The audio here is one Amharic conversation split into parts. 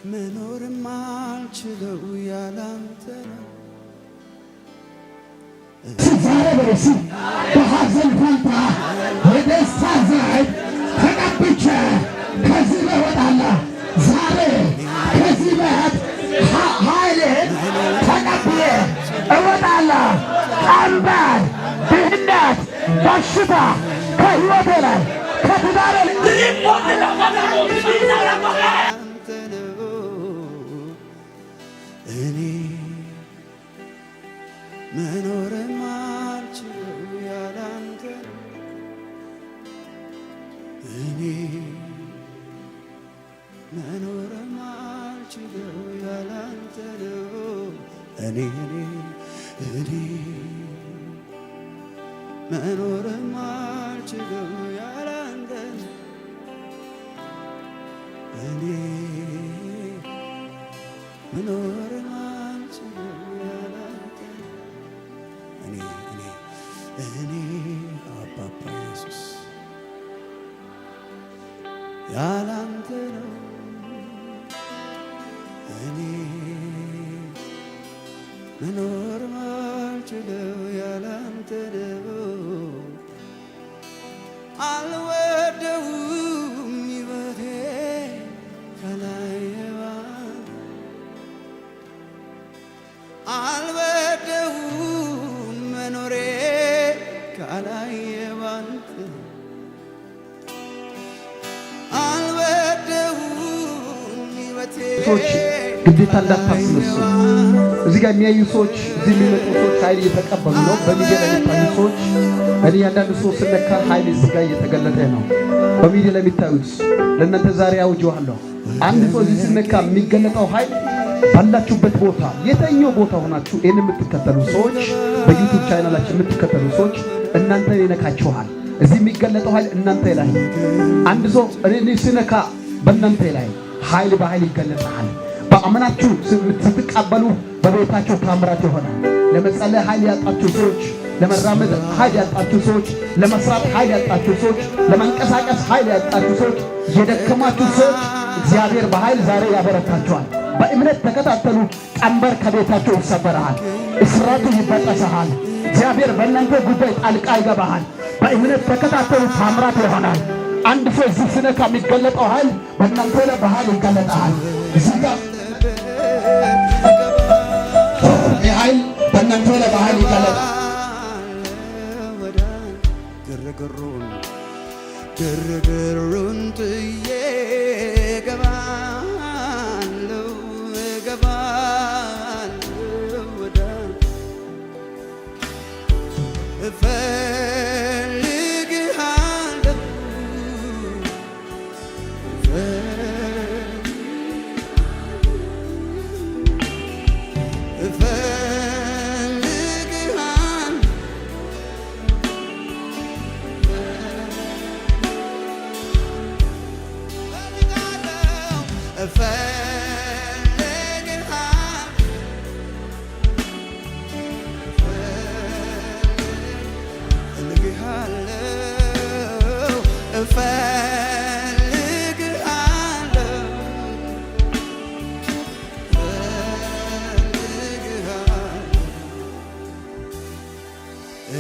መኖርም አልችለው ያላንተ ነው። ዛሬ በደስ በሐዘን ፋንታ የደስታ ዘይት ተቀብቼ ከዚህ እወጣለሁ። ዛሬ ከዚህ ቤት ኃይልን ተቀብዬ እወጣለሁ። ቀንበር፣ ድህነት፣ በሽታ ከሕይወቴ ላይ ከትዳሬ እኔ መኖርም አልችለው ያላንተ ነው። እኔ መኖርም አልችለው ያላንተ ነው። እኔ መኖርም አልችለው ያላንተ ነው። እኔ መኖርም አልችለው ያላንተ ነው። እኔ አባባ ኢየሱስ ያላንተ ነው። እኔ መኖርም አልችለው ያላንተ ነው። አልወደውም ሕይወቴ ካላየዋ አልወደውም መኖሬ ካላየዋንተ አልወደውም ሕይወቴ ግዴታ እንዳታስነሱ። እዚህ ጋር የሚያዩ ሰዎች እዚህ የሚመጡ ሰዎች ኃይል እየተቀበሉ ነው። በሚዲያ ላይ የሚታዩ ሰዎች እኔ አንዳንድ ሰው ስነካ ኃይል እዚህ ጋር እየተገለጠ ነው። በሚዲያ ላይ የሚታዩት ለእናንተ ዛሬ አውጀዋለሁ። አንድ ሰው እዚህ ስነካ የሚገለጠው ኃይል ባላችሁበት ቦታ የተኛው ቦታ ሆናችሁ ይህን የምትከተሉ ሰዎች በዩቲዩብ ቻናላችን የምትከተሉ ሰዎች እናንተ ይነካችኋል። እዚህ የሚገለጠው ኃይል እናንተ ላይ አንድ ሰው እኔ ስነካ በእናንተ ላይ ኃይል በኃይል ይገለጣል። በአመናችሁ ስትቀበሉ በቤታችሁ ታምራት ይሆናል። ለመጸለይ ኃይል ያጣችሁ ሰዎች፣ ለመራመድ ኃይል ያጣችሁ ሰዎች፣ ለመስራት ኃይል ያጣችሁ ሰዎች፣ ለመንቀሳቀስ ኃይል ያጣችሁ ሰዎች፣ የደከማችሁ ሰዎች እግዚአብሔር በኃይል ዛሬ ያበረታችኋል። በእምነት ተከታተሉ። ቀንበር ከቤታችሁ ይሰበራል። እስራቱ ይበጠሳል። እግዚአብሔር በእናንተ ጉዳይ ጣልቃ ይገባል። በእምነት ተከታተሉ። ታምራት ይሆናል። አንድ ሰው እዚህ ስነካ የሚገለጠው ኃይል በእናንተ ላይ በኃይል ይገለጣል። እዚህ ጋር ኃይል በእናንተ ላይ በኃይል ይገለጣል። ግርግሩን ጥዬ እገባለሁ ወደ እፈልግሃለሁ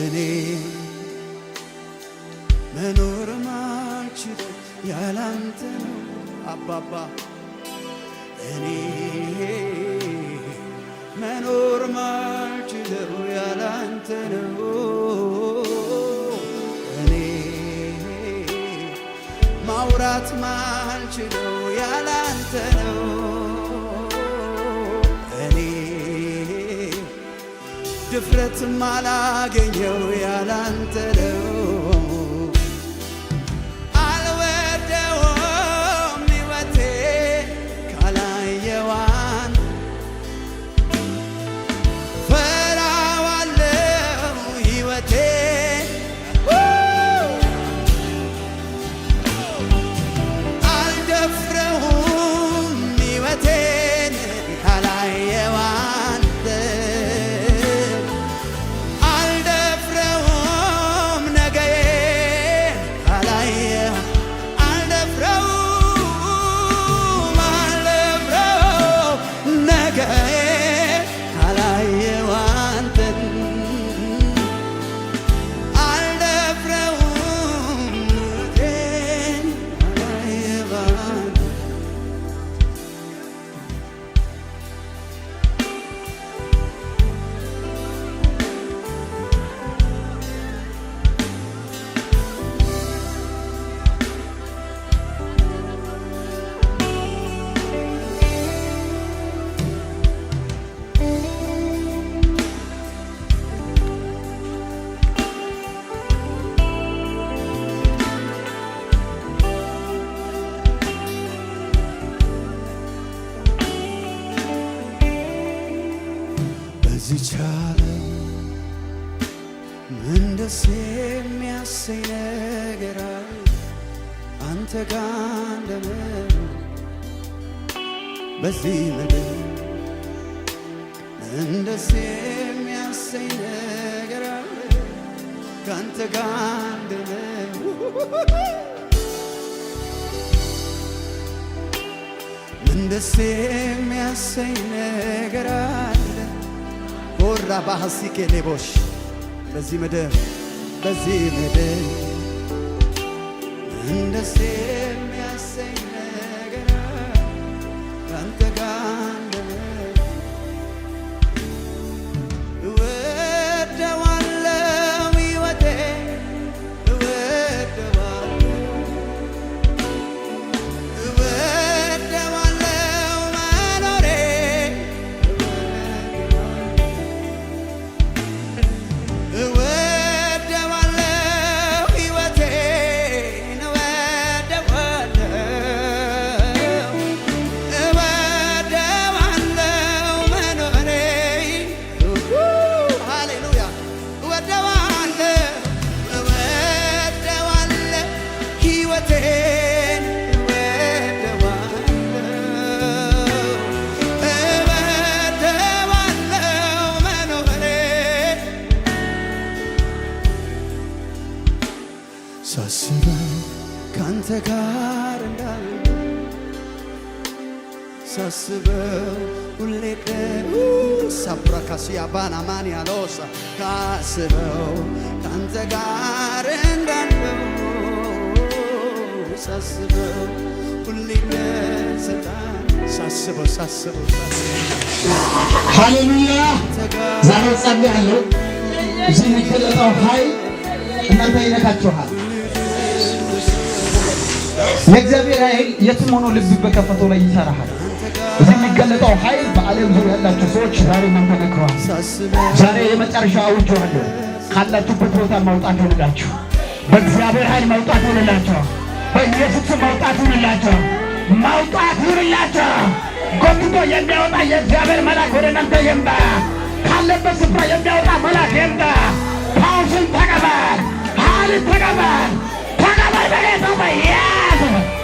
እኔ መኖር ማልችለው ያላንተ ነው አባባ። እኔ መኖር ማልችለው ያላንተ ነው። እኔ ማውራት ማልችለው ያላንተ ነው። ድፍረት ማላገኘው ያላንተ ነው። አልወደውም ሕይወቴ ካላየዋን ፈራዋለው ሕይወቴ አልደፍረውም ሕይወቴን ካላየዋን በዚች ዓለም ምን ደስ የሚያሰኝ ነገር አለ አንተ ጋር እንደምኖር በዚህ ምድር ምን ደስ የሚያሰኝ ነገር አለ ካንተ ጋር እንደምኖር ምን ደስ የሚያሰኝ ነገር አለ ወራ ባሐሲኬ ሌቦሽ በዚህ ምድር ምን ደስ የሚያሰኝ ነገር አለ ካንተ ጋር እንደምኖር እወደዋለሁ ሕይወቴን ሳስበው ካንተ ጋር እንዳለ ሳስበው ሁሌ ሳብራካሲያ ባናማን ያሎሳ ሳስበው ካንተ ጋር እንዳለው ሳስበው ሁሌ ሳስበው ሃሌሉያ ዛሬ ጸልያለሁ እዚህ የሚገለጠው ኃይል እናንተ ይነካችኋል የእግዚአብሔር ኃይል የትም ሆኖ ልብ በከፈተው ላይ ይሰራል እዚህ የሚገለጠው ኃይል በዓለም ዙሪያ ያላችሁ ሰዎች ዛሬ ተነክሯል ዛሬ የመጨረሻ አውጆአለሁ ካላችሁበት ቦታ ማውጣት ይሁንላችሁ በእግዚአብሔር ኃይል ማውጣት ይሁንላችሁ በኢየሱስ ማውጣት ይሁንላችሁ ጎትቶ የሚያወጣ የእግዚአብሔር መልአክ ወደ እናንተ ይምጣ ካለበት ስፍራ የሚያወጣ መልአክ ይምጣ ፓውስን ተቀበል ኃይል ተቀበል በጌታ በኢየሱስ